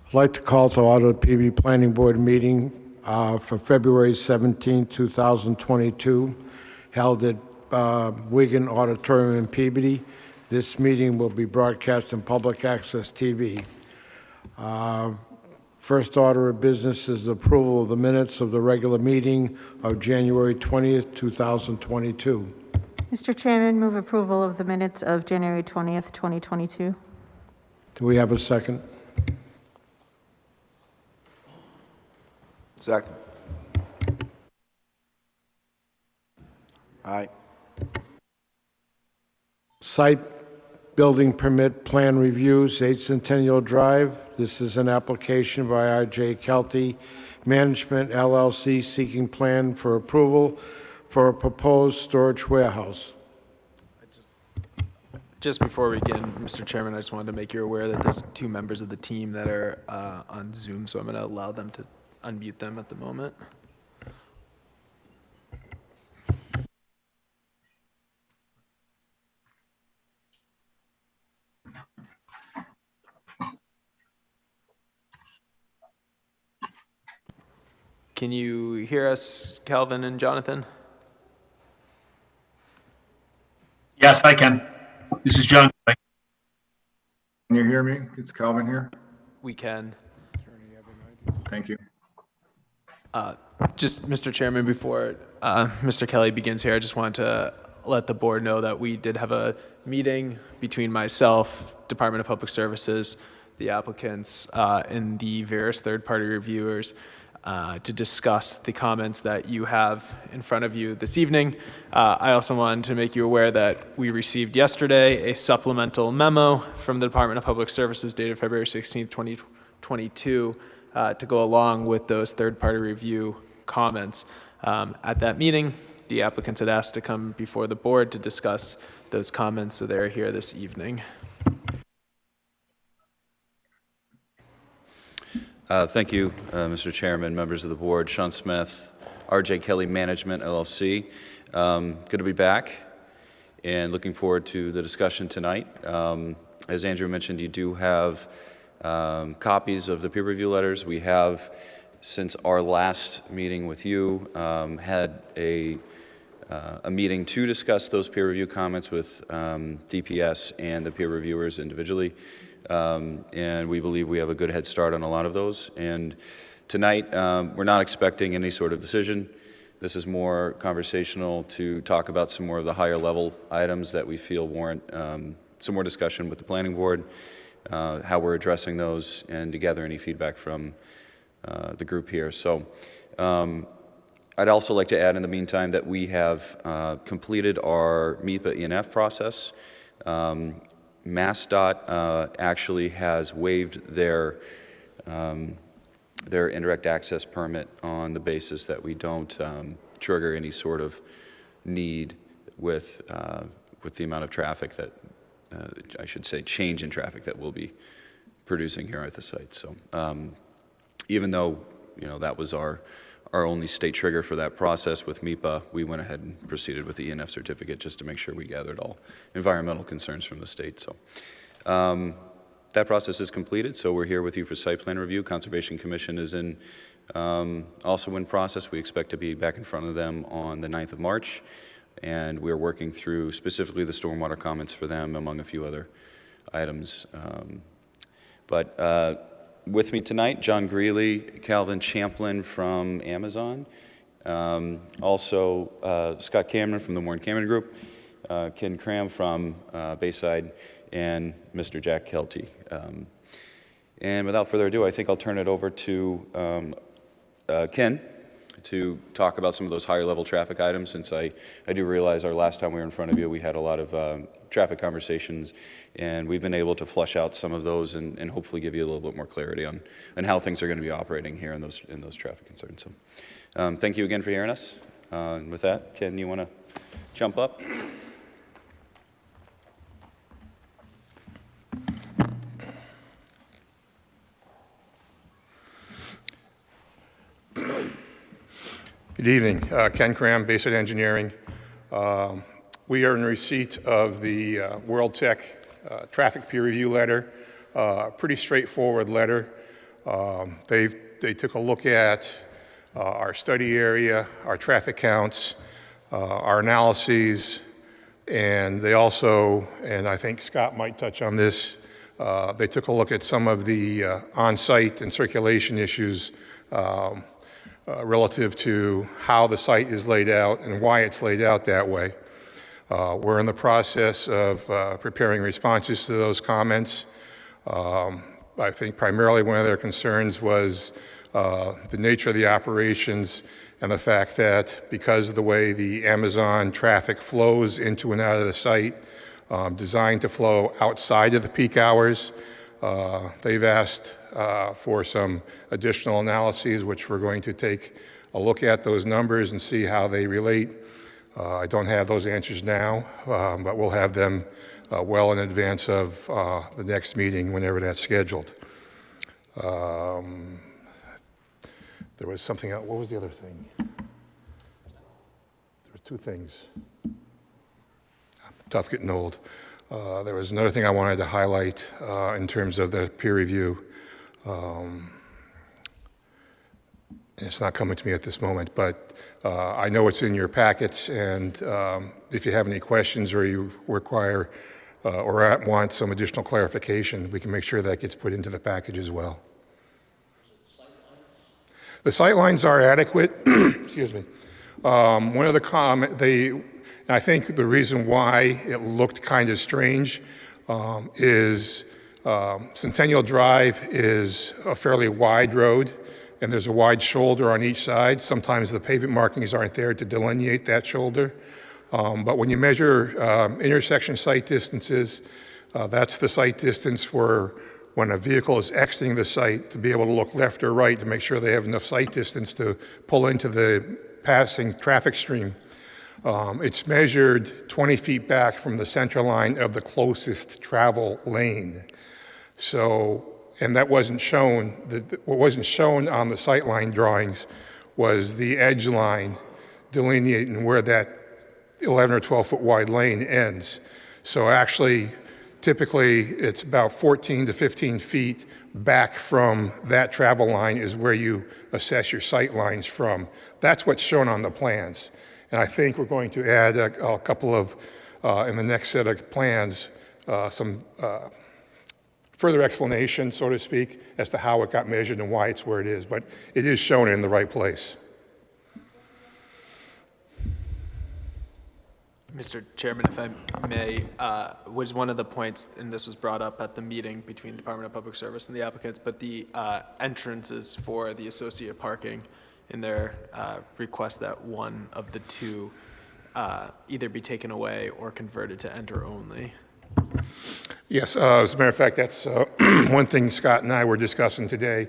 I'd like to call to order the Peabody Planning Board meeting for February 17, 2022, held at Wigan Auditorium in Peabody. This meeting will be broadcast in public access TV. First order of business is the approval of the minutes of the regular meeting of January 20th, 2022. Mr. Chairman, move approval of the minutes of January 20th, 2022. Do we have a second? Second. Aye. Site building permit plan reviews, 8 Centennial Drive. This is an application by R.J. Kelty Management LLC seeking plan for approval for a proposed storage warehouse. Just before we begin, Mr. Chairman, I just wanted to make you aware that there's 2 members of the team that are on Zoom, so I'm going to allow them to unmute them at the moment. Can you hear us, Calvin and Jonathan? Yes, I can. This is John. Can you hear me? It's Calvin here. We can. Thank you. Just, Mr. Chairman, before Mr. Kelly begins here, I just wanted to let the board know that we did have a meeting between myself, Department of Public Services, the applicants, and the various third-party reviewers to discuss the comments that you have in front of you this evening. I also wanted to make you aware that we received yesterday a supplemental memo from the Department of Public Services dated February 16th, 2022 to go along with those third-party review comments. At that meeting, the applicants had asked to come before the board to discuss those comments, so they're here this evening. Thank you, Mr. Chairman, members of the board. Sean Smith, R.J. Kelly Management, LLC. Good to be back and looking forward to the discussion tonight. As Andrew mentioned, you do have copies of the peer review letters. We have, since our last meeting with you, had a meeting to discuss those peer review comments with DPS and the peer reviewers individually. And we believe we have a good head start on a lot of those. And tonight, we're not expecting any sort of decision. This is more conversational to talk about some more of the higher level items that we feel warrant some more discussion with the planning board, how we're addressing those, and to gather any feedback from the group here. So I'd also like to add in the meantime that we have completed our MEPA E&F process. MassDOT actually has waived their indirect access permit on the basis that we don't trigger any sort of need with the amount of traffic that, I should say, change in traffic that we'll be producing here at the site. So even though, that was our only state trigger for that process with MEPA, we went ahead and proceeded with the E&F certificate just to make sure we gathered all environmental concerns from the state. So that process is completed, so we're here with you for site plan review. Conservation Commission is also in process. We expect to be back in front of them on the 9th of March, and we're working through specifically the stormwater comments for them, among a few other items. With me tonight, John Greeley, Calvin Champlin from Amazon, also Scott Cameron from the Warren Cameron Group, Ken Cram from Bayside, and Mr. Jack Kelty. And without further ado, I think I'll turn it over to Ken to talk about some of those higher level traffic items, since I do realize our last time we were in front of you, we had a lot of traffic conversations, and we've been able to flush out some of those and hopefully give you a little bit more clarity on how things are going to be operating here in those traffic concerns. So thank you again for hearing us. And with that, Ken, you want to jump up? Good evening. Ken Cram, Bayside Engineering. We are in receipt of the World Tech traffic peer review letter, a pretty straightforward letter. They took a look at our study area, our traffic counts, our analyses, and they also, and I think Scott might touch on this, they took a look at some of the on-site and circulation issues relative to how the site is laid out and why it's laid out that way. We're in the process of preparing responses to those comments. I think primarily one of their concerns was the nature of the operations and the fact that because of the way the Amazon traffic flows into and out of the site, designed to flow outside of the peak hours, they've asked for some additional analyses, which we're going to take a look at those numbers and see how they relate. I don't have those answers now, but we'll have them well in advance of the next meeting, whenever that's scheduled. There was something else. What was the other thing? There were two things. Tough getting old. There was another thing I wanted to highlight in terms of the peer review. It's not coming to me at this moment, but I know it's in your packets, and if you have any questions or you require or want some additional clarification, we can make sure that gets put into the package as well. The sightlines are adequate. Excuse me. One of the I think the reason why it looked kind of strange is Centennial Drive is a fairly wide road, and there's a wide shoulder on each side. Sometimes the pavement markings aren't there to delineate that shoulder. But when you measure intersection sight distances, that's the sight distance for when a vehicle is exiting the site to be able to look left or right to make sure they have enough sight distance to pull into the passing traffic stream. It's measured 20 feet back from the center line of the closest travel lane. So, and that wasn't shown, what wasn't shown on the sightline drawings was the edge line delineating where that 11 or 12 foot wide lane ends. So actually, typically it's about 14 to 15 feet back from that travel line is where you assess your sight lines from. That's what's shown on the plans. And I think we're going to add a couple of, in the next set of plans, some further explanation, so to speak, as to how it got measured and why it's where it is. But it is shown in the right place. Mr. Chairman, if I may, was one of the points, and this was brought up at the meeting between Department of Public Service and the applicants, but the entrances for the associate parking in their request that one of the two either be taken away or converted to enter only. Yes, as a matter of fact, that's one thing Scott and I were discussing today.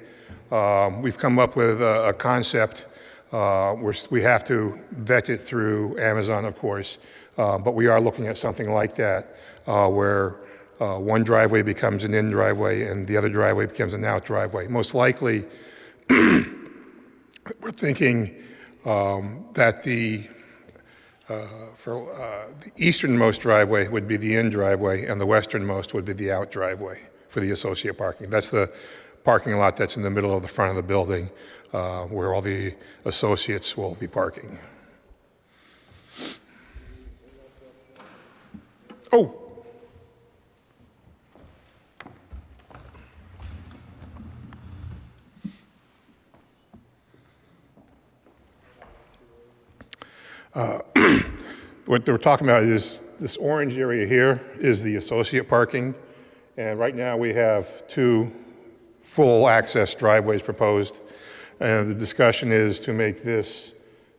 We've come up with a concept. We have to vet it through Amazon, of course, but we are looking at something like that, where one driveway becomes an in driveway and the other driveway becomes an out driveway. Most likely, we're thinking that the easternmost driveway would be the in driveway and the westernmost would be the out driveway for the associate parking. That's the parking lot that's in the middle of the front of the building where all the associates will be parking. Oh. What they were talking about is this orange area here is the associate parking. And right now we have two full access driveways proposed. And the discussion is to make this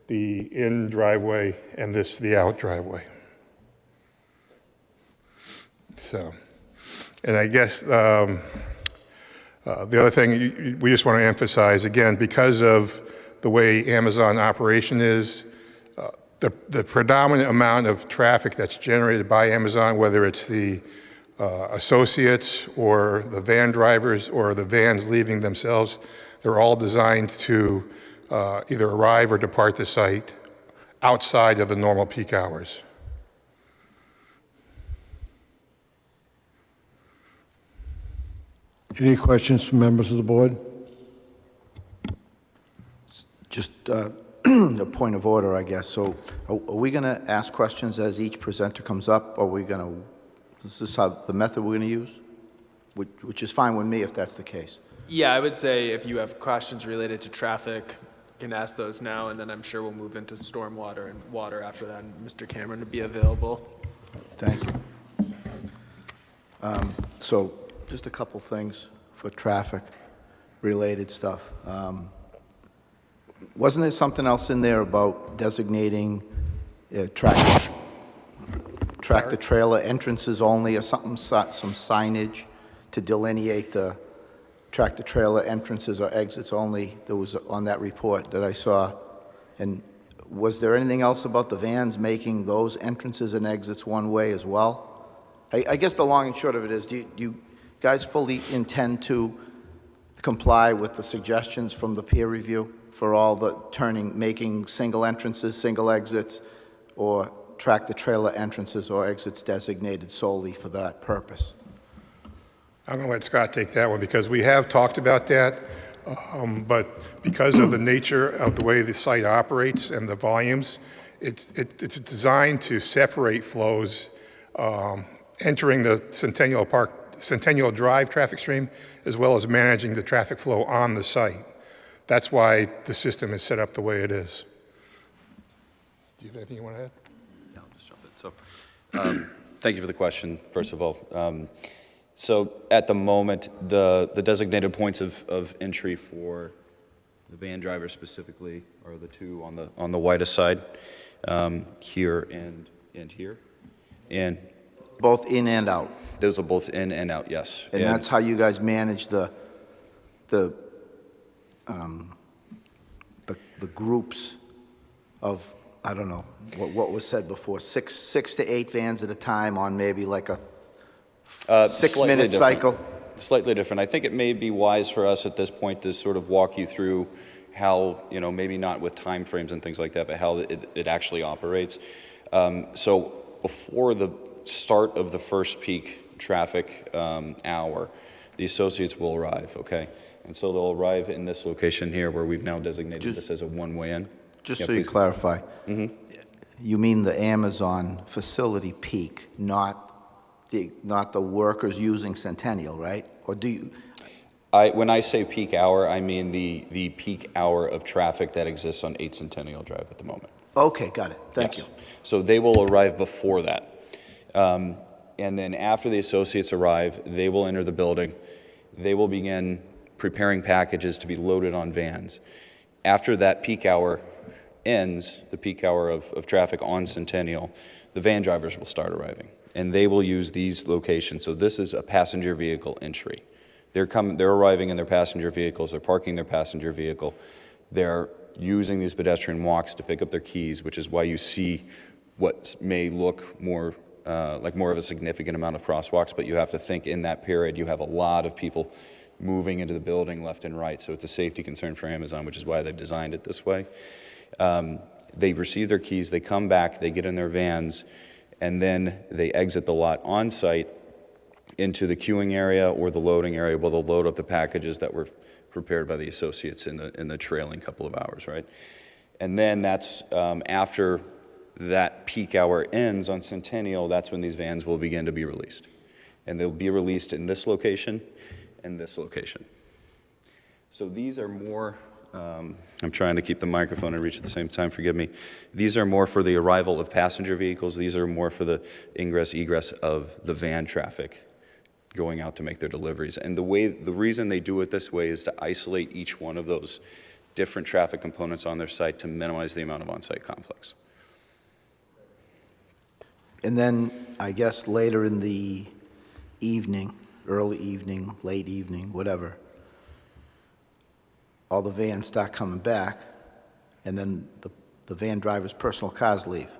the in driveway and this the out driveway. So, and I guess the other thing we just want to emphasize, again, because of the way Amazon operation is, the predominant amount of traffic that's generated by Amazon, whether it's the associates or the van drivers or the vans leaving themselves, they're all designed to either arrive or depart the site outside of the normal peak hours. Any questions from members of the board? Just a point of order, I guess. So are we going to ask questions as each presenter comes up, or are we going to, is this how the method we're going to use? Which is fine with me if that's the case. Yeah, I would say if you have questions related to traffic, you can ask those now, and then I'm sure we'll move into stormwater and water after that, and Mr. Cameron will be available. Thank you. So just a couple things for traffic-related stuff. Wasn't there something else in there about designating tractor-trailer entrances only or something, some signage to delineate the tractor-trailer entrances or exits only that was on that report that I saw? And was there anything else about the vans making those entrances and exits one way as well? I guess the long and short of it is, do you guys fully intend to comply with the suggestions from the peer review for all the making single entrances, single exits, or tractor-trailer entrances or exits designated solely for that purpose? I'm going to let Scott take that one because we have talked about that, but because of the nature of the way the site operates and the volumes, it's designed to separate flows entering the Centennial Drive traffic stream, as well as managing the traffic flow on the site. That's why the system is set up the way it is. Do you have anything you want to add? No, I'll just jump in. So, thank you for the question, first of all. So at the moment, the designated points of entry for the van drivers specifically are the two on the widest side, here and here. And Both in and out. those are both in and out, yes. And that's how you guys manage the groups of, I don't know, what was said before, six to eight vans at a time on maybe like a 6-minute cycle? Slightly different. I think it may be wise for us at this point to sort of walk you through how, maybe not with time frames and things like that, but how it actually operates. So before the start of the first peak traffic hour, the associates will arrive, okay? And so they'll arrive in this location here where we've now designated this as a one-way in. Just Yeah, so you please. clarify, you mean the Amazon facility peak, not the workers using Centennial, right? Or do you? When I say peak hour, I mean the peak hour of traffic that exists on 8 Centennial Drive at the moment. Okay, got it. Thank Yes. you. So they will arrive before that. And then after the associates arrive, they will enter the building. They will begin preparing packages to be loaded on vans. After that peak hour ends, the peak hour of traffic on Centennial, the van drivers will start arriving. And they will use these locations. So this is a passenger vehicle entry. They're arriving in their passenger vehicles. They're parking their passenger vehicle. They're using these pedestrian walks to pick up their keys, which is why you see what may look more like more of a significant amount of crosswalks, but you have to think in that period you have a lot of people moving into the building left and right, so it's a safety concern for Amazon, which is why they've designed it this way. They receive their keys, they come back, they get in their vans, and then they exit the lot on site into the queuing area or the loading area where they'll load up the packages that were prepared by the associates in the trailing couple of hours, right? And then that's after that peak hour ends on Centennial, that's when these vans will begin to be released. And they'll be released in this location and this location. So these are more, I'm trying to keep the microphone in reach at the same time, forgive me. These are more for the arrival of passenger vehicles. These are more for the ingress, egress of the van traffic going out to make their deliveries. And the reason they do it this way is to isolate each one of those different traffic components on their site to minimize the amount of on-site conflicts. And then, I guess later in the evening, early evening, late evening, whatever, all the vans start coming back, and then the van drivers' personal cars leave.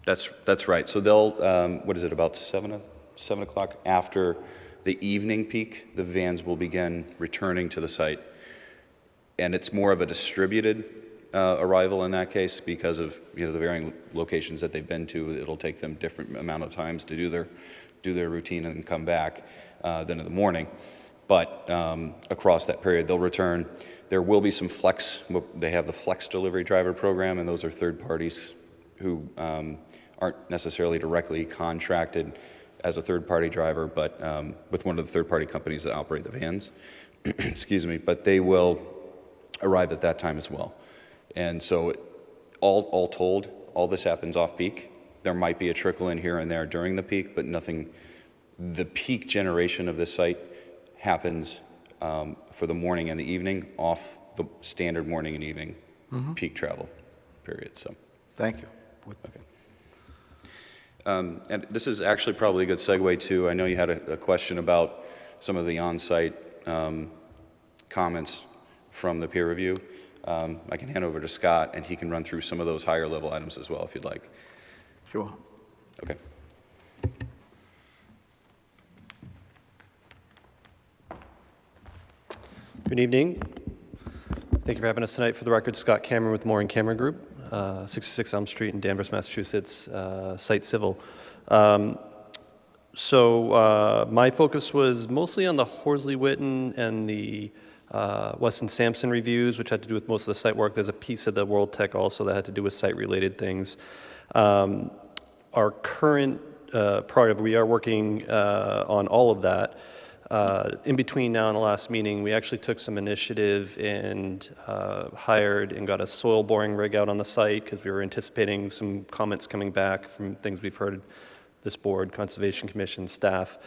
That's right. So they'll, what is it, about 7 o'clock after the evening peak, the vans will begin returning to the site. And it's more of a distributed arrival in that case because of the varying locations that they've been to. It'll take them different amount of times to do their routine and come back than in the morning. But across that period, they'll return. There will be some flex. They have the flex delivery driver program, and those are third parties who aren't necessarily directly contracted as a third-party driver, but with one of the third-party companies that operate the vans. Excuse me, but they will arrive at that time as well. And so all told, all this happens off-peak. There might be a trickle in here and there during the peak, but nothing. The peak generation of this site happens for the morning and the evening off the standard morning and evening peak travel period. So, Thank you. okay. And this is actually probably a good segue to, I know you had a question about some of the on-site comments from the peer review. I can hand over to Scott, and he can run through some of those higher level items as well, if you'd like. Sure. Okay. Good evening. Thank you for having us tonight. For the record, Scott Cameron with Moore & Cameron Group, 66 Elm Street in Danvers, Massachusetts, Site Civil. So my focus was mostly on the Horsley-Witten and the Weston Sampson reviews, which had to do with most of the site work. There's a piece of the World Tech also that had to do with site-related things. Our current project, we are working on all of that. In between now and the last meeting, we actually took some initiative and hired and got a soil boring rig out on the site because we were anticipating some comments coming back from things we've heard this board, Conservation Commission, staff.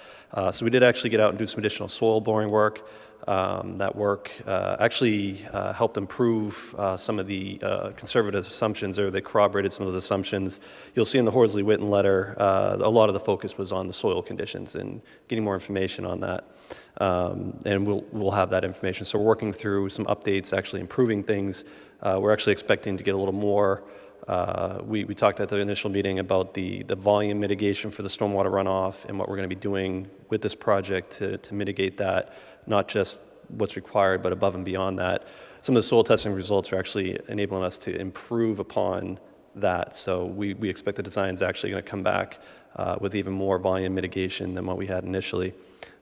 So we did actually get out and do some additional soil boring work. That work actually helped improve some of the conservative assumptions, or they corroborated some of those assumptions. You'll see in the Horsley-Witten letter, a lot of the focus was on the soil conditions and getting more information on that. And we'll have that information. So we're working through some updates, actually improving things. We're actually expecting to get a little more. We talked at the initial meeting about the volume mitigation for the stormwater runoff and what we're going to be doing with this project to mitigate that, not just what's required, but above and beyond that. Some of the soil testing results are actually enabling us to improve upon that. So we expect the design is actually going to come back with even more volume mitigation than what we had initially.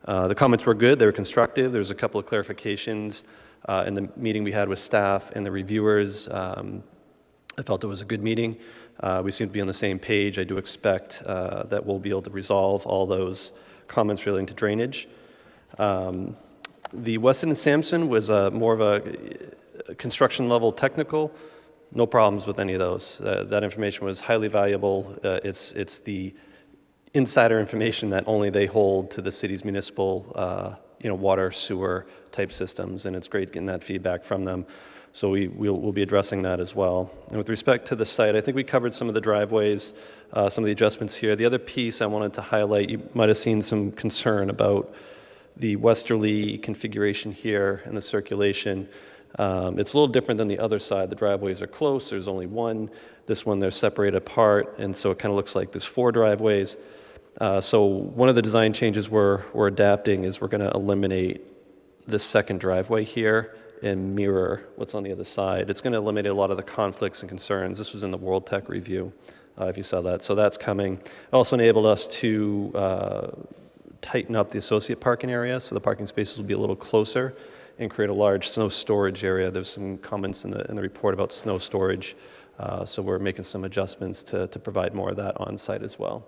The comments were good. They were constructive. There's a couple of clarifications in the meeting we had with staff and the reviewers. I felt it was a good meeting. We seem to be on the same page. I do expect that we'll be able to resolve all those comments relating to drainage. The Weston and Sampson was more of a construction level technical. No problems with any of those. That information was highly valuable. It's the insider information that only they hold to the city's municipal water, sewer type systems, and it's great getting that feedback from them. So we'll be addressing that as well. And with respect to the site, I think we covered some of the driveways, some of the adjustments here. The other piece I wanted to highlight, you might have seen some concern about the westerly configuration here and the circulation. It's a little different than the other side. The driveways are close. There's only one. This one, they're separated apart, and so it kind of looks like there's 4 driveways. So one of the design changes we're adapting is we're going to eliminate this second driveway here and mirror what's on the other side. It's going to eliminate a lot of the conflicts and concerns. This was in the World Tech review, if you saw that. So that's coming. It also enabled us to tighten up the associate parking area, so the parking spaces will be a little closer and create a large snow storage area. There's some comments in the report about snow storage, so we're making some adjustments to provide more of that on site as well.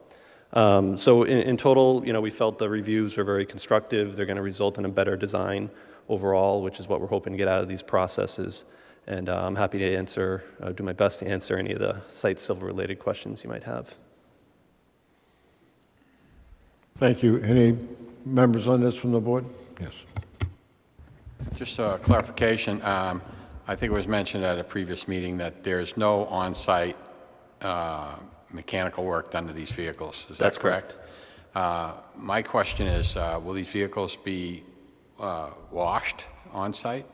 So in total, we felt the reviews were very constructive. They're going to result in a better design overall, which is what we're hoping to get out of these processes. And I'm happy to do my best to answer any of the site civil related questions you might have. Thank you. Any members on this from the board? Yes. Just a clarification. I think it was mentioned at a previous meeting that there's no on-site mechanical work done to these vehicles. Is that correct? My question is, will these vehicles be washed on-site?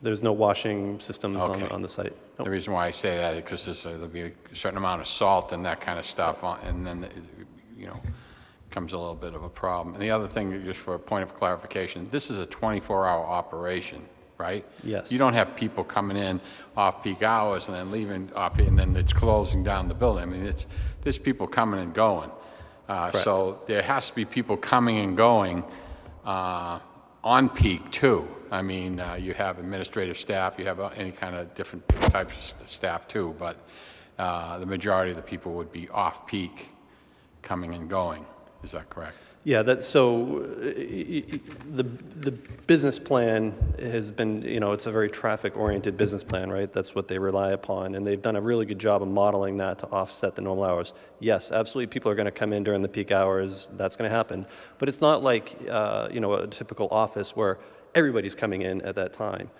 There's no washing systems on the site. Nope. The reason why I say that is because there'll be a certain amount of salt and that kind of stuff, and then, comes a little bit of a problem. And the other thing, just for a point of clarification, this is a 24-hour operation, right? Yes. You don't have people coming in off-peak hours and then leaving off-peak, and then it's closing down the building. I mean, there's people coming and going. So there has to be people coming and going on peak too. I mean, you have administrative staff, you have any kind of different types of staff too, but the majority of the people would be off peak coming and going. Is that correct? Yeah, the business plan has been, it's a very traffic-oriented business plan, right? That's what they rely upon, and they've done a really good job of modeling that to offset the normal hours. Yes, absolutely, people are going to come in during the peak hours. That's going to happen, but it's not like a typical office where everybody's coming in at that time.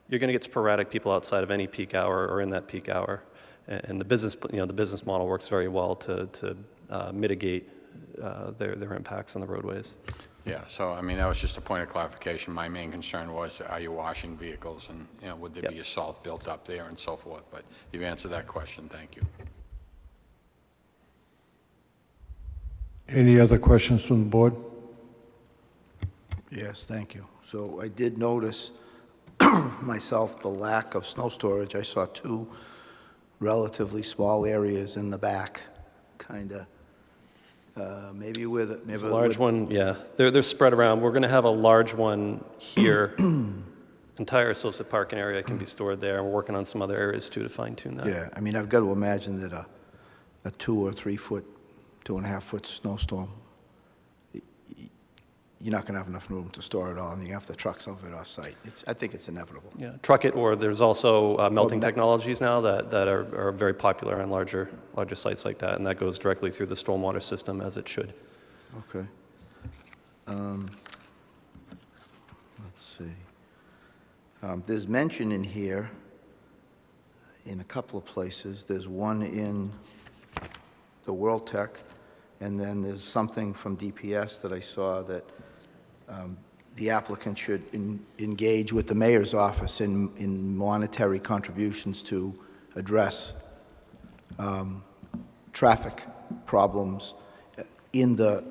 You're going to get sporadic people outside of any peak hour or in that peak hour, and the business model works very well to mitigate their impacts on the roadways. Yeah, so I mean, that was just a point of clarification. My main concern was, are you washing vehicles, and would there be a salt built up there and so forth? But you've answered that question. Thank you. Any other questions from the board? Yes, thank you. So I did notice myself the lack of snow storage. I saw two relatively small areas in the back, kind of. Maybe with it. There's a large one, yeah. They're spread around. We're going to have a large one here. Entire Silsett parking area can be stored there. We're working on some other areas too to fine tune that. Yeah, I mean, I've got to imagine that a 2 or 3 foot, 2.5 foot snowstorm, you're not going to have enough room to store it all, and you have to truck some of it off site. I think it's inevitable. Yeah, truck it, or there's also melting technologies now that are very popular on larger sites like that, and that goes directly through the stormwater system as it should. Okay. Let's see. There's mention in here, in a couple of places. There's one in the World Tech, and then there's something from DPS that I saw that the applicant should engage with the mayor's office in monetary contributions to address traffic problems in the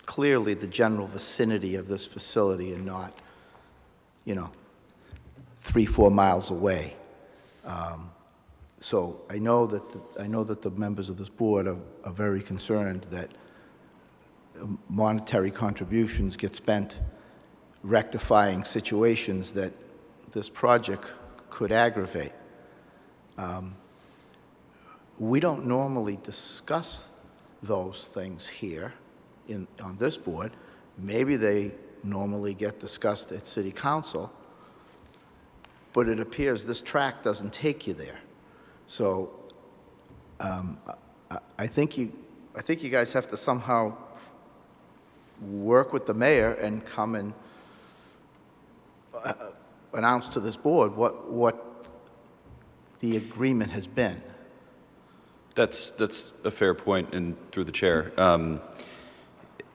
clearly the general vicinity of this facility, and not 3-4 miles away. So I know that the members of this board are very concerned that monetary contributions get spent rectifying situations that this project could aggravate. We don't normally discuss those things here on this board. Maybe they normally get discussed at City Council, but it appears this track doesn't take you there. So I think you guys have to somehow work with the mayor and come and announce to this board what the agreement has been. That's a fair point, and through the chair.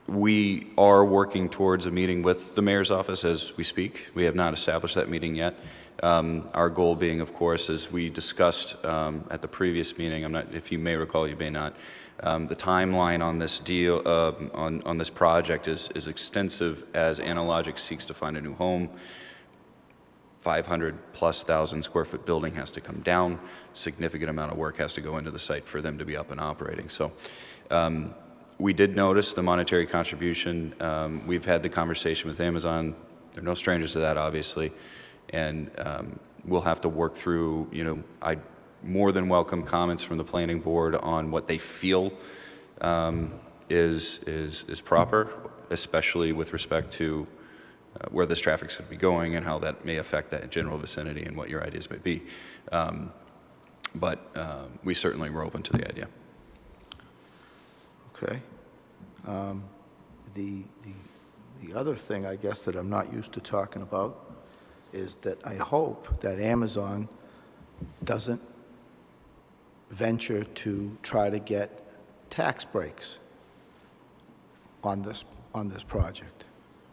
We are working towards a meeting with the mayor's office as we speak. We have not established that meeting yet. Our goal being, of course, as we discussed at the previous meeting, if you may recall, you may not, the timeline on this deal, on this project is extensive as Analogic seeks to find a new home. 500,000+ square foot building has to come down. Significant amount of work has to go into the site for them to be up and operating. So we did notice the monetary contribution. We've had the conversation with Amazon. They're no strangers to that, obviously. And we'll have to work through, I more than welcome comments from the planning board on what they feel is proper, especially with respect to where this traffic's going to be going and how that may affect that general vicinity and what your ideas may be. But we certainly were open to the idea. Okay. The other thing, I guess, that I'm not used to talking about is that I hope that Amazon doesn't venture to try to get tax breaks on this project.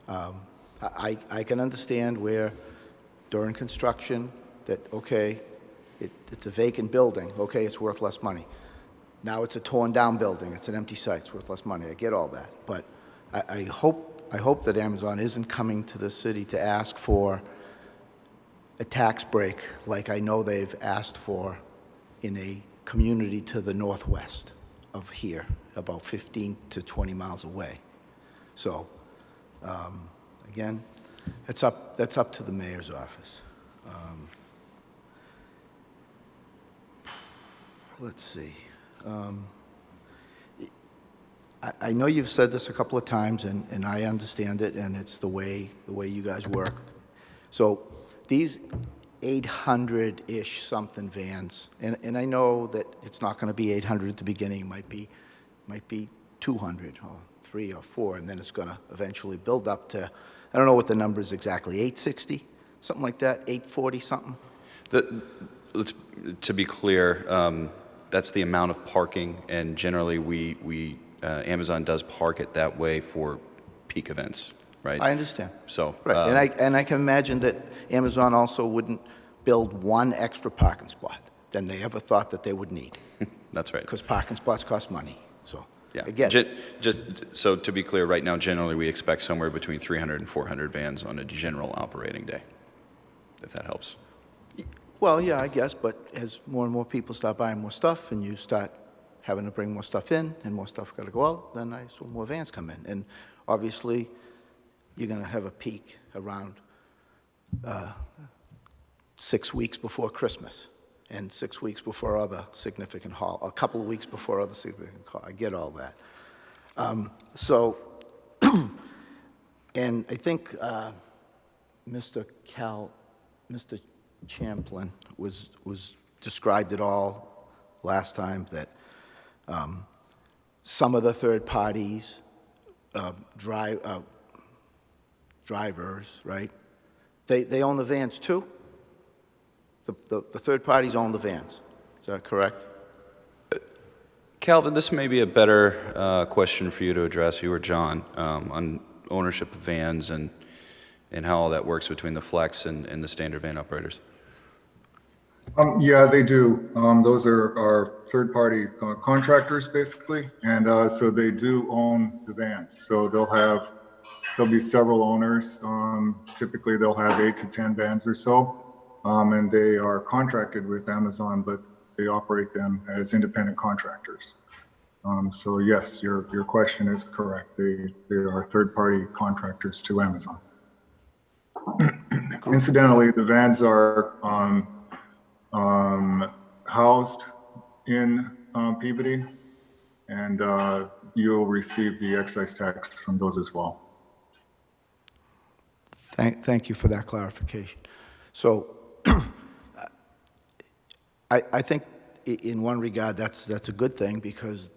I can understand where during construction that, okay, it's a vacant building, okay, it's worth less money. Now it's a torn down building, it's an empty site, it's worth less money. I get all that, but I hope that Amazon isn't coming to the city to ask for a tax break like I know they've asked for in a community to the northwest of here, about 15 to 20 miles away. So Again, that's up to the mayor's office. Let's see. I know you've said this a couple of times, and I understand it, and it's the way you guys work. So these 800-ish something vans, and I know that it's not going to be 800 at the beginning. It might be 200 or 3 or 4, and then it's going to eventually build up to, I don't know what the number is exactly, 860, something like that, 840 something. To be clear, that's the amount of parking, and generally Amazon does park it that way for peak events, right? I understand. So, right, and I can imagine that Amazon also wouldn't build one extra parking spot than they ever thought that they would need. That's right. Because parking spots cost money. So, Yeah. again, Just so to be clear, right now, generally, we expect somewhere between 300 and 400 vans on a general operating day, if that helps. well, yeah, I guess, but as more and more people start buying more stuff and you start having to bring more stuff in and more stuff got to go out, then I assume more vans come in. And obviously, you're going to have a peak around 6 weeks before Christmas and 6 weeks before other significant a couple of weeks before other significant I get all that. And I think Mr. Champlin was described it all last time, that some of the third parties, drivers, right? They own the vans too? The third parties own the vans. Is that correct? Calvin, this may be a better question for you to address, you or John, on ownership of vans and how all that works between the flex and the standard van operators. Yeah, they do. Those are our third-party contractors, basically, and so they do own the vans. So there'll be several owners. Typically, they'll have 8 to 10 vans or so, and they are contracted with Amazon, but they operate them as independent contractors. So yes, your question is correct. They are third-party contractors to Amazon. Incidentally, the vans are housed in Peabody, and you'll receive the excise tax from those as well. Thank you for that clarification. So I think in one regard that's a good thing, because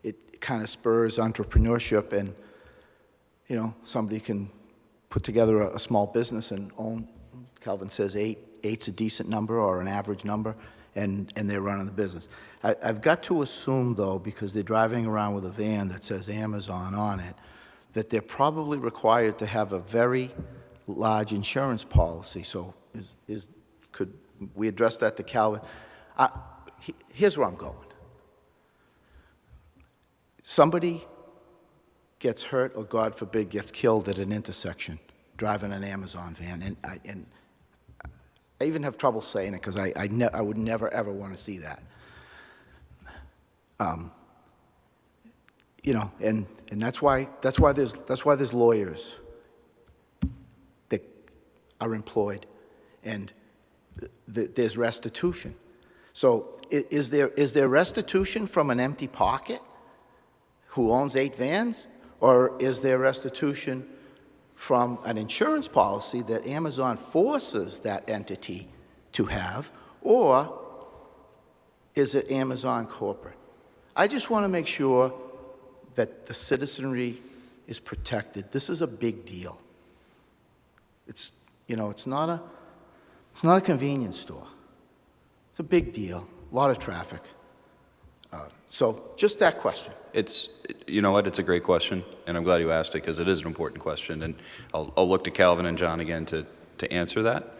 it kind of spurs entrepreneurship, and somebody can put together a small business and own, Calvin says 8's a decent number or an average number, and they're running the business. I've got to assume, though, because they're driving around with a van that says Amazon on it, that they're probably required to have a very large insurance policy. So could we address that to Calvin? Here's where I'm going. Somebody gets hurt or, God forbid, gets killed at an intersection driving an Amazon van, and I even have trouble saying it because I would never ever want to see that. And that's why there's lawyers that are employed, and there's restitution. So is there restitution from an empty pocket who owns 8 vans, or is there restitution from an insurance policy that Amazon forces that entity to have, or is it Amazon corporate? I just want to make sure that the citizenry is protected. This is a big deal. It's not a convenience store. It's a big deal, a lot of traffic. So just that question. You know what, it's a great question, and I'm glad you asked it, because it is an important question, and I'll look to Calvin and John again to answer that.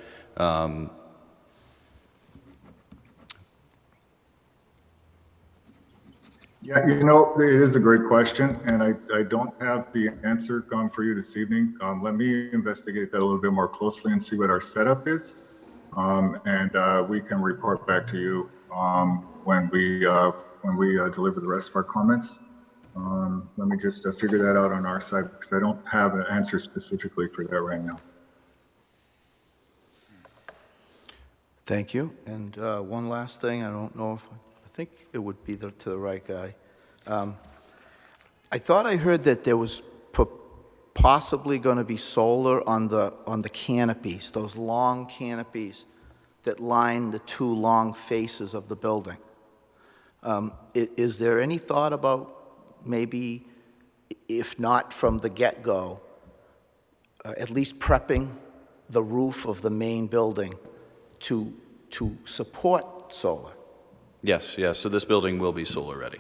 Yeah, it is a great question, and I don't have the answer for you this evening. Let me investigate that a little bit more closely and see what our setup is, and we can report back to you when we deliver the rest of our comments. Let me just figure that out on our side because I don't have an answer specifically for that right now. Thank you. And one last thing, I don't know if, I think it would be to the right guy. I thought I heard that there was possibly going to be solar on the canopies, those long canopies that line the two long faces of the building. Is there any thought about maybe, if not from the get-go, at least prepping the roof of the main building to support solar? Yes, yes. So this building will be solar ready.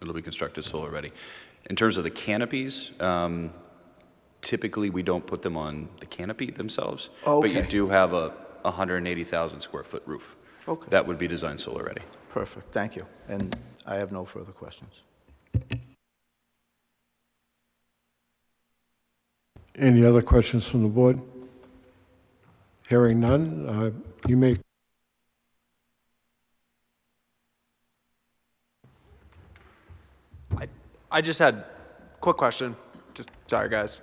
It'll be constructed solar ready. In terms of the canopies, typically we don't put them on the canopy themselves, but you Okay. do have a 180,000 square foot roof. Okay. That would be designed solar ready. Perfect, thank you. And I have no further questions. Any other questions from the board? Hearing none, you may. I just had a quick question. Just sorry, guys.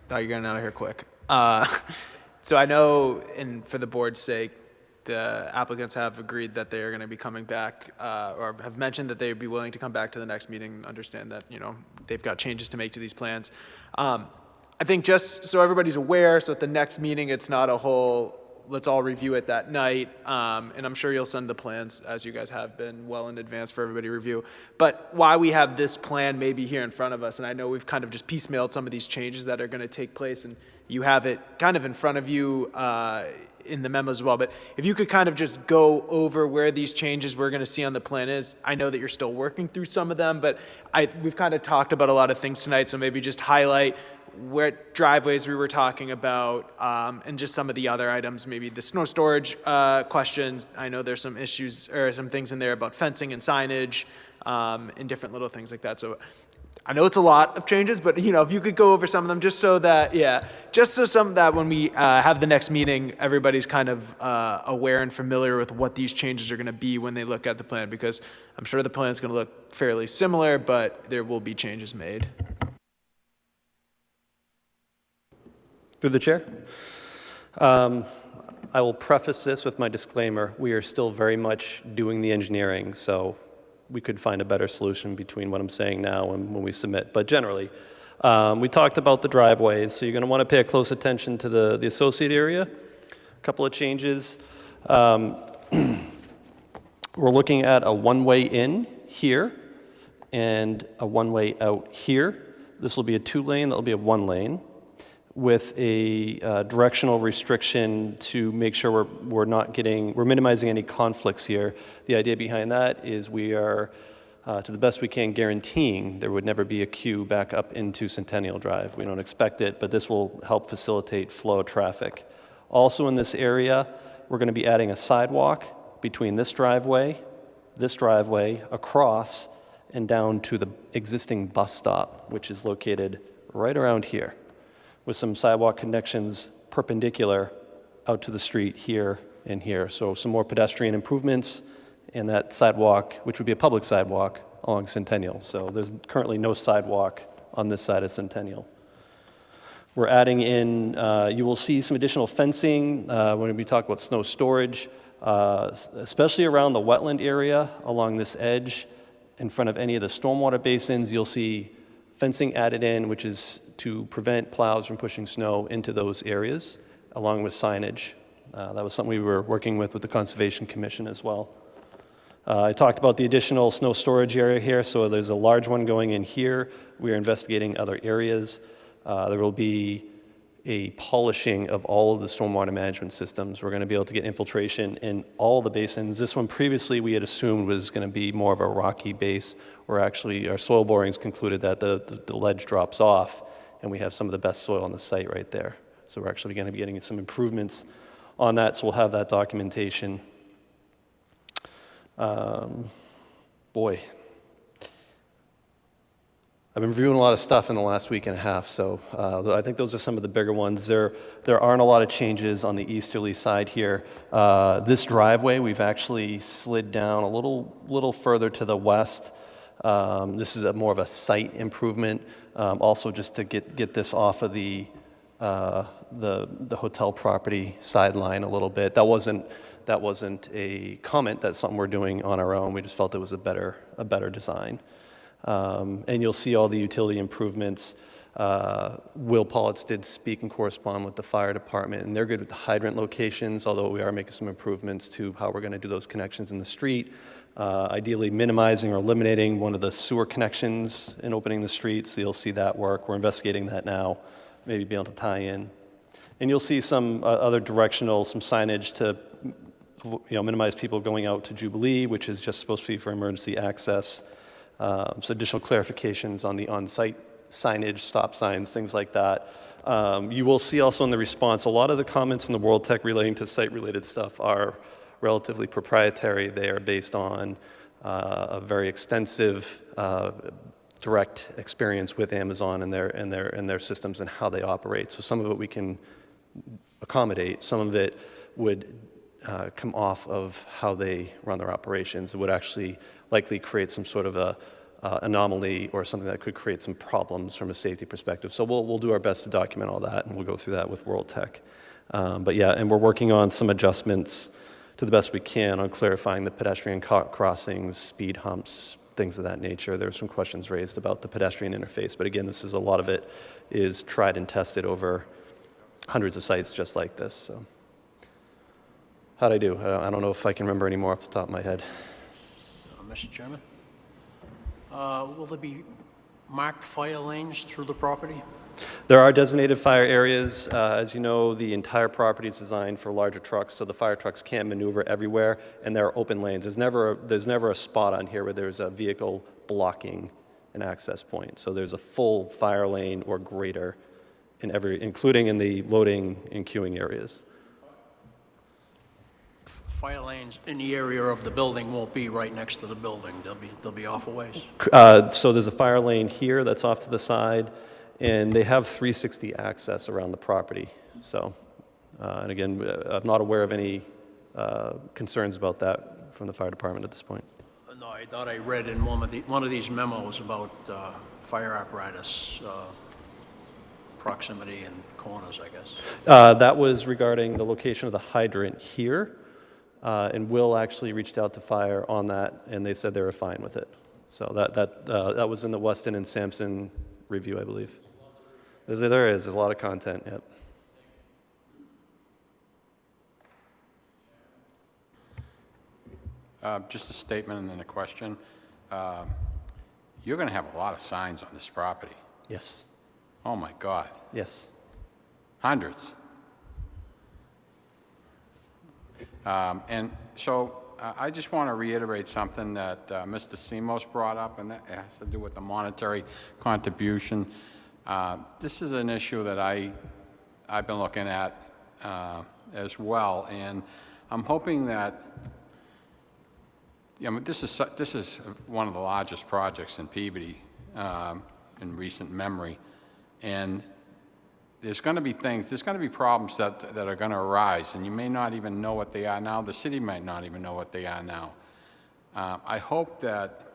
Thought you were getting out of here quick. So I know, and for the board's sake, the applicants have agreed that they are going to be coming back, or have mentioned that they would be willing to come back to the next meeting. Understand that they've got changes to make to these plans. I think just so everybody's aware, so at the next meeting, it's not a whole, let's all review it that night. And I'm sure you'll send the plans, as you guys have been, well in advance for everybody to review. But why we have this plan maybe here in front of us, and I know we've kind of just piecemealed some of these changes that are going to take place, and you have it kind of in front of you in the memo as well. But if you could kind of just go over where these changes we're going to see on the plan is. I know that you're still working through some of them, but we've kind of talked about a lot of things tonight, so maybe just highlight where driveways we were talking about, and just some of the other items, maybe the snow storage questions. I know there's some issues or some things in there about fencing and signage, and different little things like that. So I know it's a lot of changes, but if you could go over some of them, just so that, just so some of that when we have the next meeting, everybody's kind of aware and familiar with what these changes are going to be when they look at the plan, because I'm sure the plan is going to look fairly similar, but there will be changes made. Through the chair. I will preface this with my disclaimer. We are still very much doing the engineering, so we could find a better solution between what I'm saying now and when we submit. But generally, we talked about the driveways, so you're going to want to pay a close attention to the associate area. A couple of changes. We're looking at a one-way in here and a one-way out here. This will be a two-lane, that will be a one-lane, with a directional restriction to make sure we're minimizing any conflicts here. The idea behind that is we are, to the best we can, guaranteeing there would never be a queue back up into Centennial Drive. We don't expect it, but this will help facilitate flow of traffic. Also in this area, we're going to be adding a sidewalk between this driveway, across, and down to the existing bus stop, which is located right around here, with some sidewalk connections perpendicular out to the street here and here. So some more pedestrian improvements, and that sidewalk, which would be a public sidewalk, along Centennial. So there's currently no sidewalk on this side of Centennial. We're adding in, you will see some additional fencing when we talk about snow storage, especially around the wetland area along this edge. In front of any of the stormwater basins, you'll see fencing added in, which is to prevent plows from pushing snow into those areas, along with signage. That was something we were working with the Conservation Commission as well. I talked about the additional snow storage area here, so there's a large one going in here. We are investigating other areas. There will be a polishing of all of the stormwater management systems. We're going to be able to get infiltration in all the basins. This one previously we had assumed was going to be more of a rocky base, where actually our soil borings concluded that the ledge drops off, and we have some of the best soil on the site right there. So we're actually going to be getting some improvements on that, so we'll have that documentation. Boy, I've been reviewing a lot of stuff in the last week and a half, so I think those are some of the bigger ones. There aren't a lot of changes on the easterly side here. This driveway, we've actually slid down a little further to the west This is more of a site improvement, also just to get this off of the hotel property sideline a little bit. That wasn't a comment. That's something we're doing on our own. We just felt it was a better design. And you'll see all the utility improvements. Will Politz did speak and correspond with the fire department, and they're good with the hydrant locations, although we are making some improvements to how we're going to do those connections in the street. Ideally minimizing or eliminating one of the sewer connections and opening the street, so you'll see that work. We're investigating that now, maybe be able to tie in. And you'll see some other directional, some signage to minimize people going out to Jubilee, which is just supposed to be for emergency access. So additional clarifications on the on-site signage, stop signs, things like that. You will see also in the response, a lot of the comments in the World Tech relating to site-related stuff are relatively proprietary. They are based on a very extensive direct experience with Amazon and their systems and how they operate. So some of it we can accommodate. Some of it would come off of how they run their operations. It would actually likely create some sort of a anomaly or something that could create some problems from a safety perspective. So we'll do our best to document all that, and we'll go through that with World Tech. But yeah, and we're working on some adjustments to the best we can on clarifying the pedestrian crossings, speed humps, things of that nature. There were some questions raised about the pedestrian interface, but again, a lot of it is tried and tested over hundreds of sites just like this. So how'd I do? I don't know if I can remember any more off the top of my head. Mr. Chairman, will there be marked fire lanes through the property? There are designated fire areas. As you know, the entire property is designed for larger trucks, so the fire trucks can't maneuver everywhere, and there are open lanes. There's never a spot on here where there's a vehicle blocking an access point. So there's a full fire lane or greater in including in the loading and queuing areas. Fire lanes in the area of the building won't be right next to the building. They'll be off a ways. So there's a fire lane here that's off to the side, and they have 360 access around the property. So, and again, I'm not aware of any concerns about that from the fire department at this point. No, I thought I read in one of these memos about fire apparatus proximity and corners, I guess. That was regarding the location of the hydrant here. And Will actually reached out to fire on that, and they said they were fine with it. So that was in the Weston and Sampson review, I believe. There is a lot of content. Yep. Just a statement and then a question. You're going to have a lot of signs on this property. Yes. Oh my God. Yes. Hundreds. And so I just want to reiterate something that Mr. Simos brought up, and that has to do with the monetary contribution. This is an issue that I've been looking at as well, and I'm hoping that this is one of the largest projects in Peabody in recent memory, and there's going to be problems that are going to arise, and you may not even know what they are now. The city might not even know what they are now. I hope that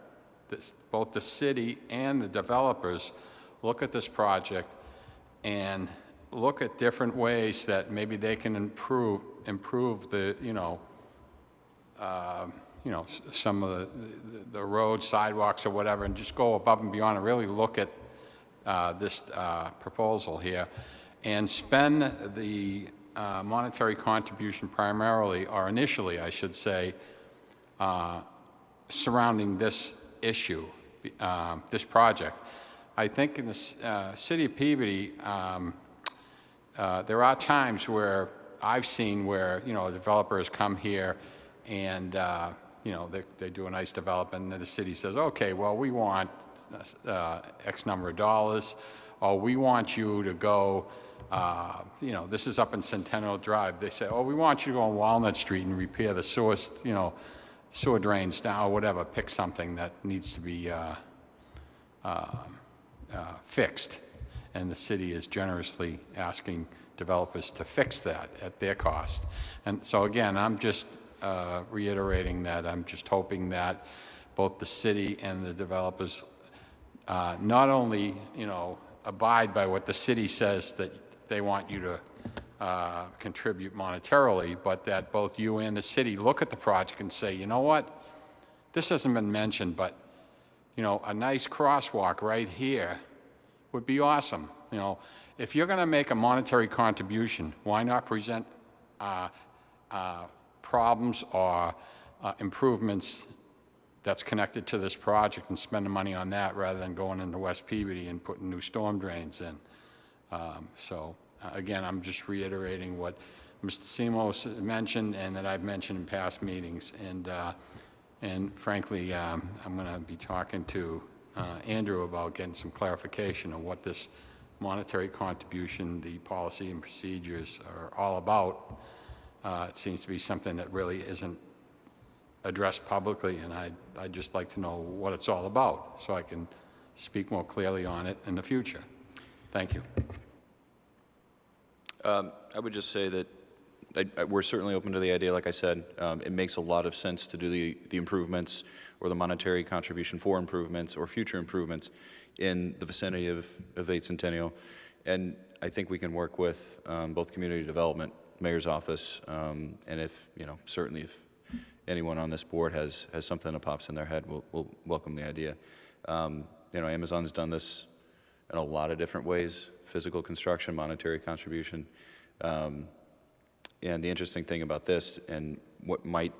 both the city and the developers look at this project and look at different ways that maybe they can improve the some of the roads, sidewalks, or whatever, and just go above and beyond and really look at this proposal here, and spend the monetary contribution primarily, or initially, I should say, surrounding this issue, this project. I think in the city of Peabody, there are times where I've seen where, developers come here and, they do a nice development, and then the city says, okay, well, we want X number of dollars, or we want you to go, this is up in Centennial Drive. They say, oh, we want you to go on Walnut Street and repair the sewer drains down, or whatever, pick something that needs to be fixed. And the city is generously asking developers to fix that at their cost. And so again, I'm just reiterating that I'm just hoping that both the city and the developers not only, abide by what the city says that they want you to contribute monetarily, but that both you and the city look at the project and say, you know what, this hasn't been mentioned, but, a nice crosswalk right here would be awesome. If you're going to make a monetary contribution, why not present problems or improvements that's connected to this project and spend the money on that rather than going into West Peabody and putting new storm drains in. Again, I'm just reiterating what Mr. Simos mentioned and that I've mentioned in past meetings. And frankly, I'm going to be talking to Andrew about getting some clarification on what this monetary contribution, the policy and procedures are all about. It seems to be something that really isn't addressed publicly, and I'd just like to know what it's all about so I can speak more clearly on it in the future. Thank you. I would just say that we're certainly open to the idea. Like I said, it makes a lot of sense to do the improvements or the monetary contribution for improvements or future improvements in the vicinity of 8th Centennial. And I think we can work with both community development, mayor's office, and if, certainly if anyone on this board has something that pops in their head, we'll welcome the idea. Amazon's done this in a lot of different ways: physical construction, monetary contribution. And the interesting thing about this, and what might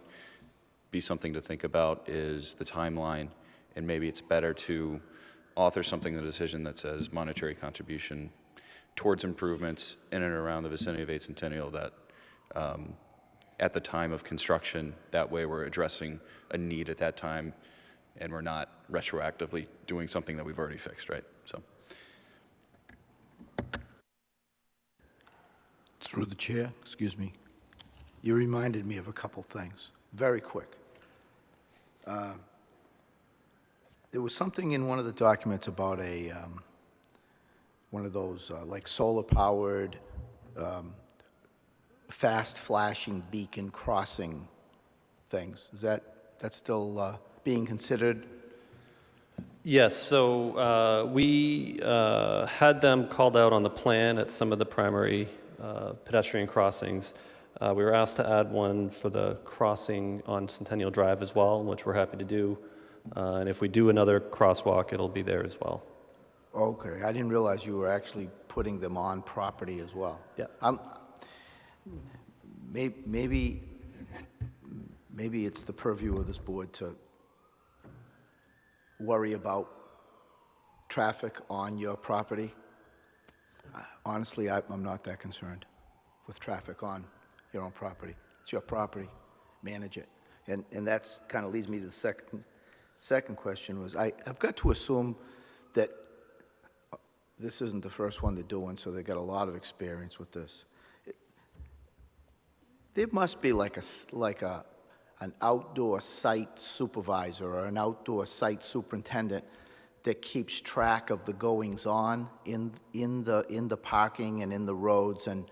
be something to think about, is the timeline. And maybe it's better to author something in the decision that says monetary contribution towards improvements in and around the vicinity of 8th Centennial that at the time of construction, that way we're addressing a need at that time and we're not retroactively doing something that we've already fixed, right? So. Through the chair, excuse me. You reminded me of a couple things, very quick. There was something in one of the documents about one of those like solar-powered, fast flashing beacon crossing things. Is that still being considered? Yes, so we had them called out on the plan at some of the primary pedestrian crossings. We were asked to add one for the crossing on Centennial Drive as well, which we're happy to do. And if we do another crosswalk, it'll be there as well. Okay, I didn't realize you were actually putting them on property as well. Yeah. Maybe it's the purview of this board to worry about traffic on your property. Honestly, I'm not that concerned with traffic on your own property. It's your property. Manage it. And that's kind of leads me to the second question was, I've got to assume that this isn't the first one they're doing, so they've got a lot of experience with this. There must be like an outdoor site supervisor or an outdoor site superintendent that keeps track of the goings-on in the parking and in the roads and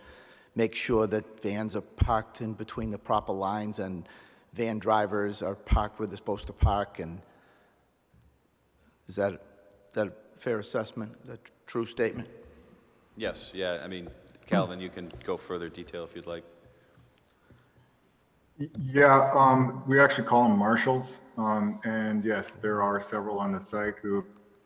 make sure that vans are parked in between the proper lines and van drivers are parked where they're supposed to park. And is that a fair assessment, a true statement? Yes, yeah, I mean, Calvin, you can go further detail if you'd like. Yeah, we actually call them marshals. And yes, there are several on the site who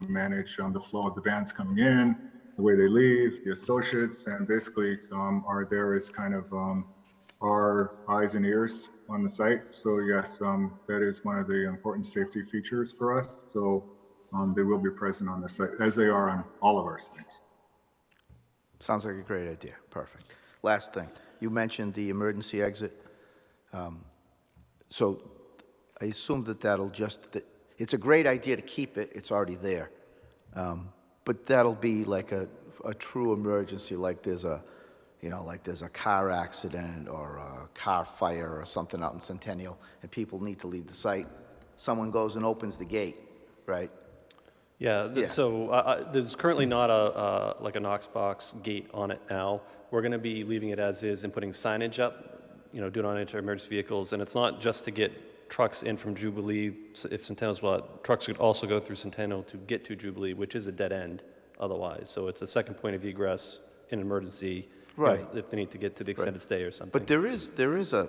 manage the flow of the vans coming in, the way they leave, the associates, and basically are there as kind of our eyes and ears on the site. So yes, that is one of the important safety features for us. So they will be present on the site, as they are on all of our sites. Sounds like a great idea. Perfect. Last thing, you mentioned the emergency exit. So I assume that'll it's a great idea to keep it. It's already there. But that'll be like a true emergency, like there's a car accident or a car fire or something out in Centennial and people need to leave the site. Someone goes and opens the gate, right? Yeah, so there's currently not a Knox box gate on it now. We're going to be leaving it as is and putting signage up, do not enter emergency vehicles. And it's not just to get trucks in from Jubilee, if Centennial's well, trucks could also go through Centennial to get to Jubilee, which is a dead end otherwise. So it's a second point of egress in an emergency, Right. if they need to get to the extended stay or something. But there is a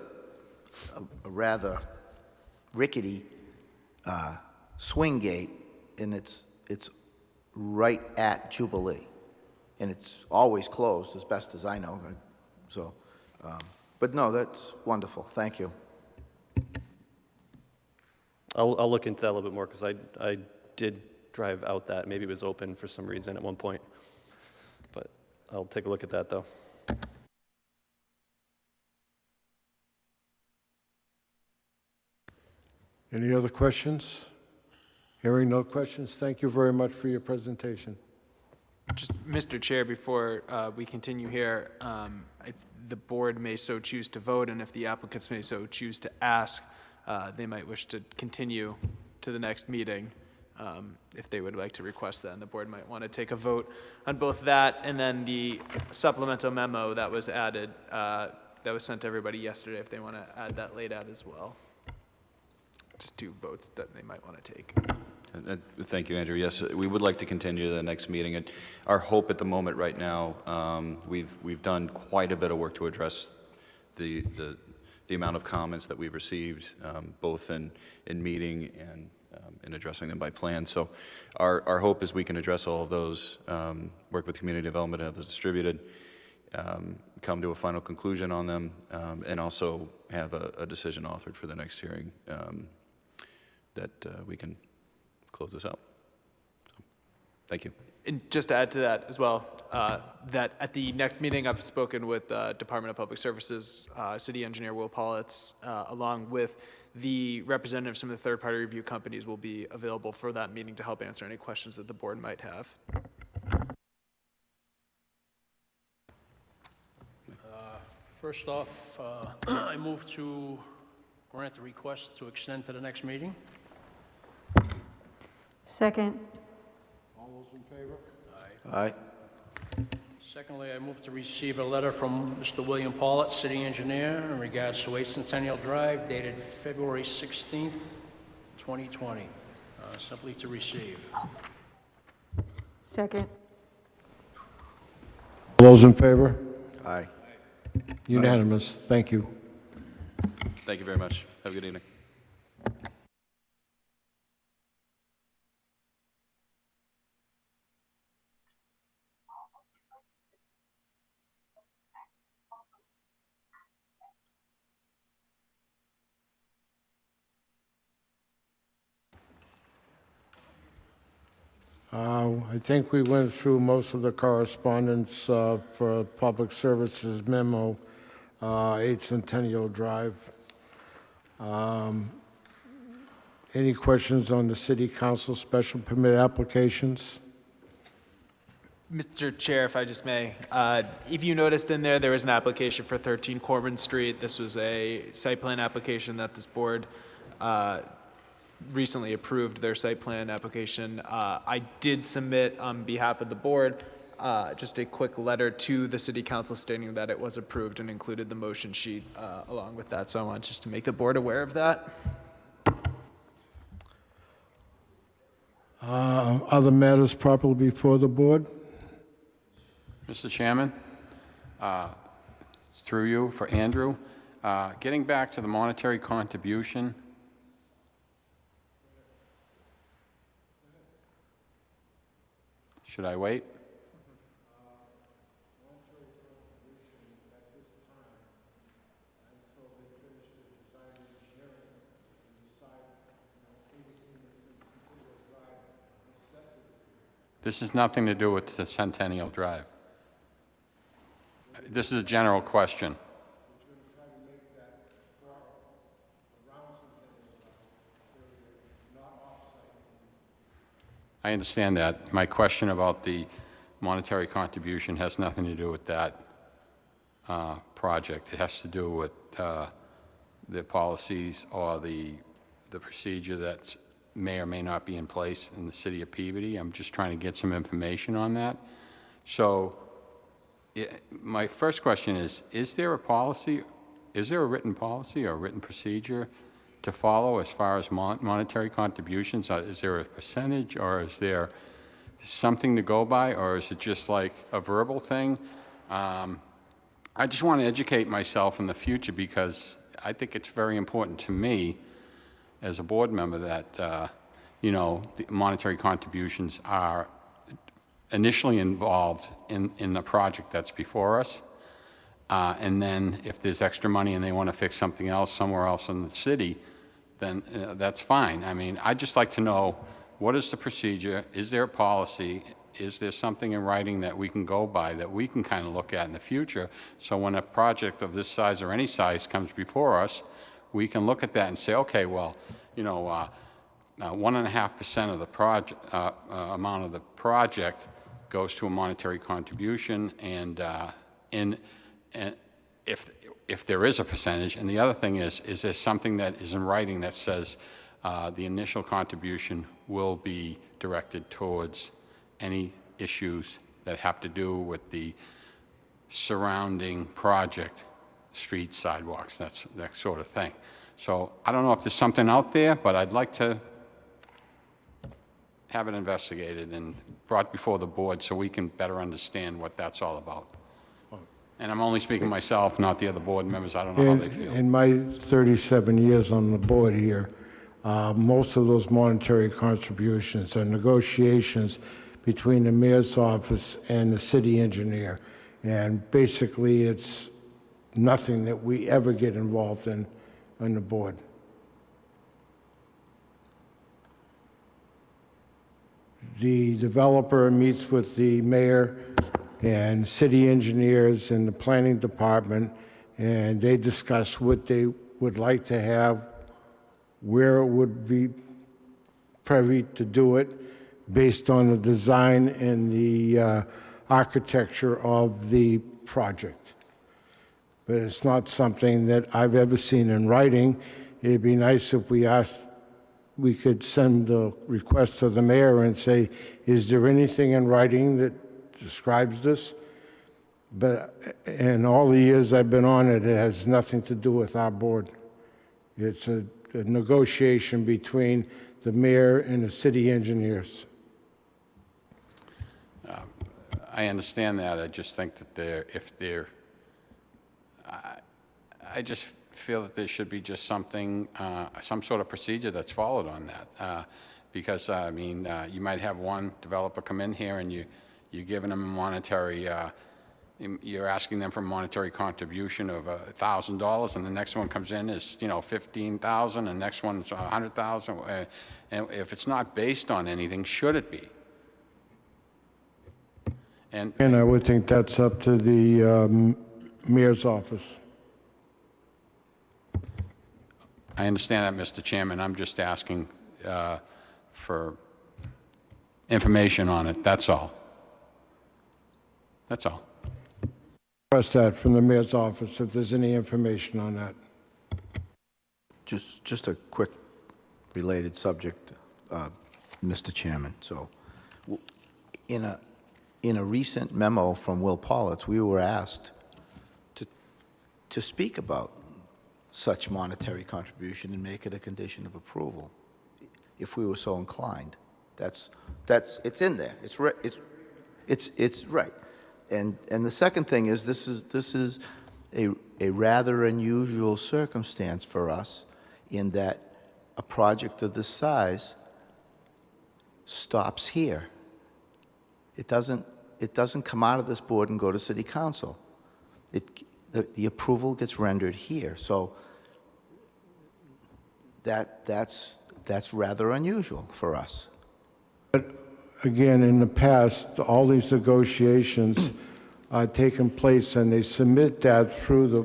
rather rickety swing gate, and it's right at Jubilee, and it's always closed, as best as I know. So, but no, that's wonderful. Thank you. I'll look into that a little bit more because I did drive out that. Maybe it was open for some reason at one point. But I'll take a look at that though. Any other questions? Hearing no questions, thank you very much for your presentation. Just, Mr. Chair, before we continue here, the board may so choose to vote, and if the applicants may so choose to ask, they might wish to continue to the next meeting. If they would like to request that, and the board might want to take a vote on both that and then the supplemental memo that was added, that was sent to everybody yesterday, if they want to add that laid out as well. Just two votes that they might want to take. Thank you, Andrew. Yes, we would like to continue to the next meeting. And our hope at the moment right now, we've done quite a bit of work to address the amount of comments that we've received, both in meeting and in addressing them by plan. So our hope is we can address all of those, work with community development, have those distributed, come to a final conclusion on them, and also have a decision authored for the next hearing that we can close this out. So, thank you. And just to add to that as well, that at the next meeting, I've spoken with Department of Public Services, City Engineer Will Politz, along with the representatives from the third-party review companies will be available for that meeting to help answer any questions that the board might have. First off, I move to grant the request to extend to the next meeting. Second. All those in favor? All right. Secondly, I move to receive a letter from Mr. William Pollitt, city engineer, in regards to 8 Centennial Drive, dated February 16th, 2020. Simply to receive. Second. All those in favor? Aye. Unanimous, thank you. Thank you very much. Have a good evening. I think we went through most of the correspondence for Public Services memo, 8 Centennial Drive. Any questions on the City Council special permit applications? Mr. Chair, if I just may, if you noticed in there, there was an application for 13 Corbin Street. This was a site plan application that this board recently approved their site plan application. I did submit on behalf of the board just a quick letter to the City Council stating that it was approved and included the motion sheet along with that. So I want just to make the board aware of that. Other matters properly before the board? Mr. Chairman, through you for Andrew, getting back to the monetary contribution. Should I wait? This has nothing to do with the Centennial Drive. This is a general question. I understand that. My question about the monetary contribution has nothing to do with that project. It has to do with the policies or the procedure that may or may not be in place in the city of Peabody. I'm just trying to get some information on that. So my first question is there a policy, is there a written policy or a written procedure to follow as far as monetary contributions? Is there a percentage, or is there something to go by, or is it just like a verbal thing? I just want to educate myself in the future, because I think it's very important to me as a board member that, you know, the monetary contributions are initially involved in the project that's before us. And then if there's extra money and they want to fix something else somewhere else in the city, then that's fine. I mean, I'd just like to know, what is the procedure? Is there a policy? Is there something in writing that we can go by, that we can kind of look at in the future? So when a project of this size or any size comes before us, we can look at that and say, okay, well, you know, 1.5% of the project amount of the project goes to a monetary contribution, and if there is a percentage. And the other thing is there something that is in writing that says the initial contribution will be directed towards any issues that have to do with the surrounding project, streets, sidewalks, that sort of thing. So I don't know if there's something out there, but I'd like to have it investigated and brought before the board so we can better understand what that's all about. And I'm only speaking myself, not the other board members. I don't know how they feel. In my 37 years on the board here, most of those monetary contributions are negotiations between the mayor's office and the city engineer. And basically, it's nothing that we ever get involved in on the board. The developer meets with the mayor and city engineers and the planning department, and they discuss what they would like to have, where it would be privy to do it, based on the design and the architecture of the project. But it's not something that I've ever seen in writing. It'd be nice if we could send the request to the mayor and say, is there anything in writing that describes this? But in all the years I've been on it, it has nothing to do with our board. It's a negotiation between the mayor and the city engineers. I understand that. I just think that I just feel that there should be just something, some sort of procedure that's followed on that. Because, I mean, you might have one developer come in here and you're giving them a monetary, you're asking them for a monetary contribution of $1,000, and the next one comes in is, you know, $15,000, and the next one's $100,000. And if it's not based on anything, should it be? And I would think that's up to the mayor's office. I understand that, Mr. Chairman. I'm just asking for information on it. That's all. That's all. Request that from the mayor's office if there's any information on that. Just a quick related subject, Mr. Chairman. So, in a recent memo from Will Pollitt, we were asked to speak about such monetary contribution and make it a condition of approval, if we were so inclined. It's in there. It's right. And the second thing is this is a rather unusual circumstance for us, in that a project of this size stops here. It doesn't come out of this board and go to city council. The approval gets rendered here. So that's rather unusual for us. But again, in the past, all these negotiations are taking place, and they submit that through the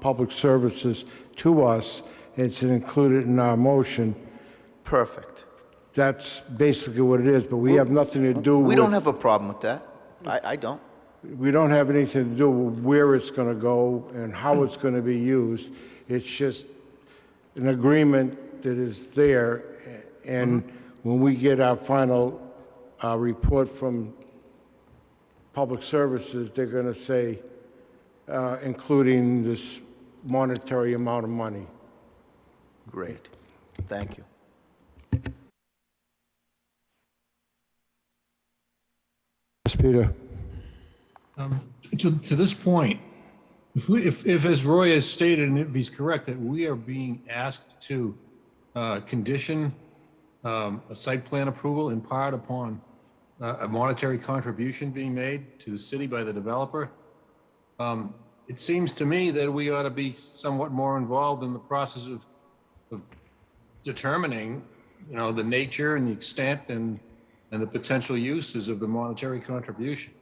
public services to us. It's included in our motion. Perfect. That's basically what it is, but we have nothing to do with... We don't have a problem with that. I don't. We don't have anything to do with where it's going to go and how it's going to be used. It's just an agreement that is there, and when we get our final report from Public Services, they're going to say, including this monetary amount of money. Great. Thank you. Yes, Peter. To this point, if as Roy has stated, and if he's correct, that we are being asked to condition a site plan approval in part upon a monetary contribution being made to the city by the developer, it seems to me that we ought to be somewhat more involved in the process of determining, the nature and the extent and the potential uses of the monetary contribution.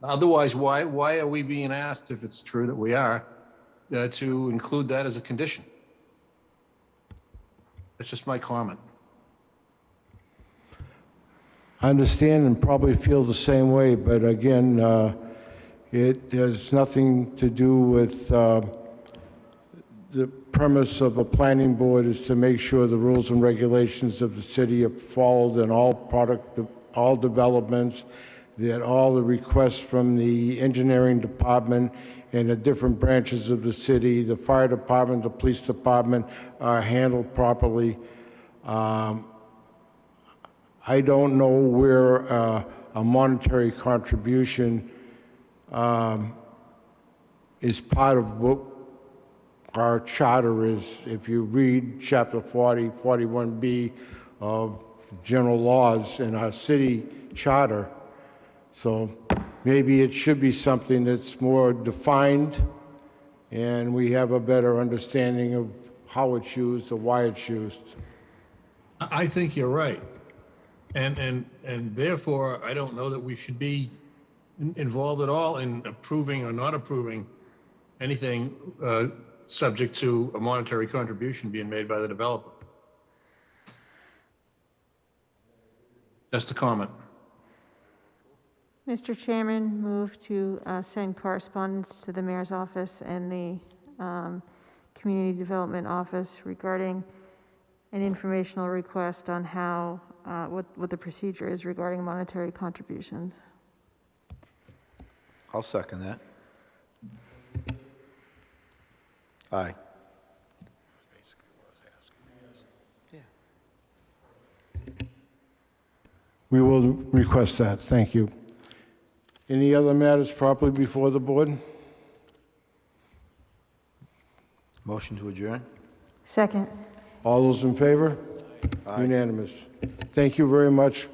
Otherwise, why are we being asked, if it's true that we are, to include that as a condition? That's just my comment. I understand and probably feel the same way, but again, it has nothing to do with the premise of a planning board is to make sure the rules and regulations of the city are followed in all developments, that all the requests from the engineering department and the different branches of the city, the fire department, the police department, are handled properly. I don't know where a monetary contribution is part of what our charter is. If you read Chapter 40, 41B of general laws in our city charter, so maybe it should be something that's more defined and we have a better understanding of how it's used or why it's used. I think you're right. And therefore, I don't know that we should be involved at all in approving or not approving anything subject to a monetary contribution being made by the developer. Just a comment. Mr. Chairman, move to send correspondence to the mayor's office and the community development office regarding an informational request on how, what the procedure is regarding monetary contributions. I'll second that. Aye. We will request that. Thank you. Any other matters properly before the board? Motion to adjourn? Second. All those in favor? Aye. Unanimous. Thank you very much.